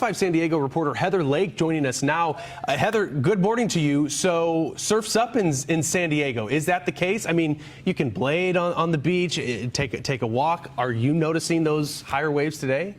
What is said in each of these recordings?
5 San Diego reporter Heather Lake joining us now. Heather, good morning to you. So surf's up in San Diego. Is that the case? I mean, you can blade on the beach, take a walk. Are you noticing those higher waves today?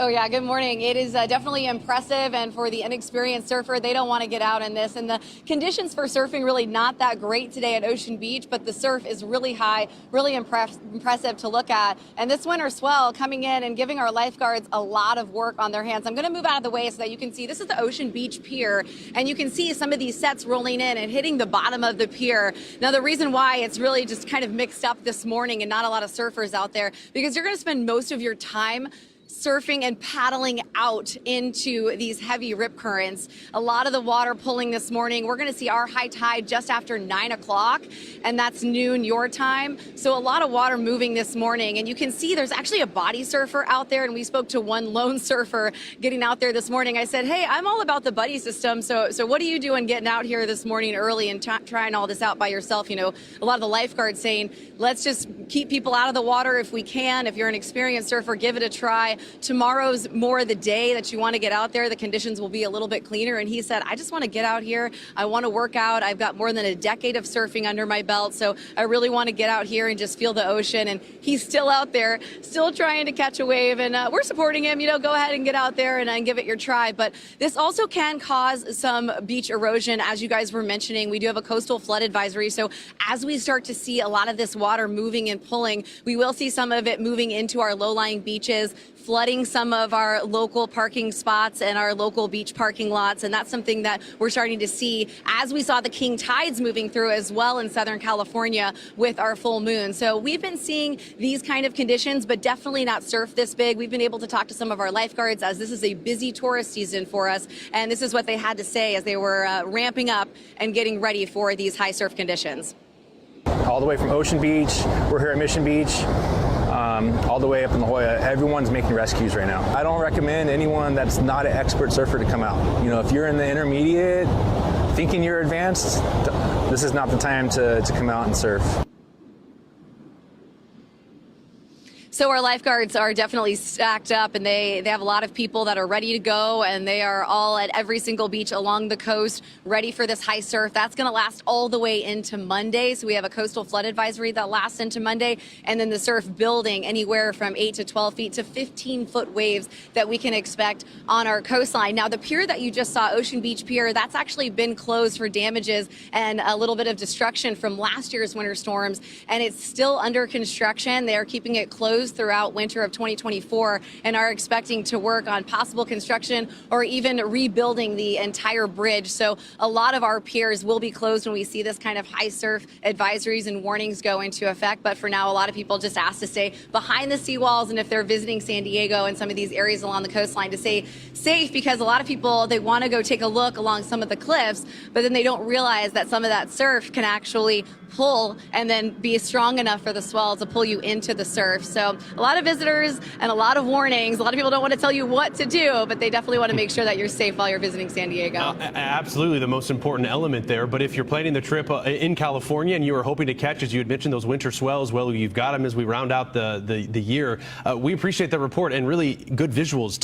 Oh, yeah. Good morning. It is definitely impressive. And for the inexperienced surfer, they don't want to get out in this. And the conditions for surfing really not that great today at Ocean Beach, but the surf is really high, really impressive to look at. And this winter swell coming in and giving our lifeguards a lot of work on their hands. I'm going to move out of the way so that you can see. This is the Ocean Beach Pier, and you can see some of these sets rolling in and hitting the bottom of the pier. Now, the reason why it's really just kind of mixed up this morning and not a lot of surfers out there, because you're going to spend most of your time surfing and paddling out into these heavy rip currents. A lot of the water pulling this morning. We're going to see our high tide just after 9 o'clock, and that's noon your time. So a lot of water moving this morning, and you can see there's actually a body surfer out there, and we spoke to one lone surfer getting out there this morning. I said, hey, I'm all about the buddy system, so what are you doing getting out here this morning early and trying all this out by yourself? You know, a lot of the lifeguards saying, let's just keep people out of the water if we can. If you're an experienced surfer, give it a try. Tomorrow's more the day that you want to get out there. The conditions will be a little bit cleaner. And he said, I just want to get out here. I want to work out. I've got more than a decade of surfing under my belt. So I really want to get out here and just feel the ocean. And he's still out there, still trying to catch a wave. And we're supporting him. You know, go ahead and get out there and give it your try. But this also can cause some beach erosion. As you guys were mentioning, we do have a coastal flood advisory. So as we start to see a lot of this water moving and pulling, we will see some of it moving into our low-lying beaches, flooding some of our local parking spots and our local beach parking lots. And that's something that we're starting to see as we saw the king tides moving through as well in Southern California with our full moon. So we've been seeing these kind of conditions, but definitely not surf this big. We've been able to talk to some of our lifeguards as this is a busy tourist season for us. And this is what they had to say as they were ramping up and getting ready for these high surf conditions. All the way from Ocean Beach, we're here at Mission Beach. All the way up in La Jolla, everyone's making rescues right now. I don't recommend anyone that's not an expert surfer to come out. You know, if you're in the intermediate, thinking you're advanced, this is not the time to come out and surf. So our lifeguards are definitely stacked up, and they have a lot of people that are ready to go, and they are all at every single beach along the coast ready for this high surf. That's going to last all the way into Monday. So we have a coastal flood advisory that lasts into Monday, and then the surf building anywhere from 8 to 12 feet to 15-foot waves that we can expect on our coastline. Now, the pier that you just saw, Ocean Beach Pier, that's actually been closed for damages and a little bit of destruction from last year's winter storms, and it's still under construction. They are keeping it closed throughout winter of 2024 and are expecting to work on possible construction or even rebuilding the entire bridge. So a lot of our piers will be closed when we see this kind of high surf advisories and warnings go into effect. But for now, a lot of people just asked to stay behind the seawalls, and if they're visiting San Diego and some of these areas along the coastline, to stay safe, because a lot of people, they want to go take a look along some of the cliffs, but then they don't realize that some of that surf can actually pull and then be strong enough for the swell to pull you into the surf. So a lot of visitors and a lot of warnings. A lot of people don't want to tell you what to do, but they definitely want to make sure that you're safe while you're visiting San Diego. Absolutely the most important element there. But if you're planning the trip in California and you are hoping to catch, as you had mentioned, those winter swells, well, you've got them as we round out the year. We appreciate that report and really good visuals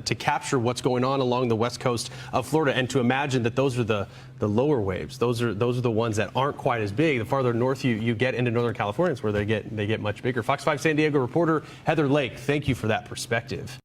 to capture what's going on along the west coast of Florida, and to imagine that those are the lower waves. Those are the ones that aren't quite as big. The farther north you get into Northern California, it's where they get much bigger. Fox 5 San Diego reporter Heather Lake, thank you for that perspective.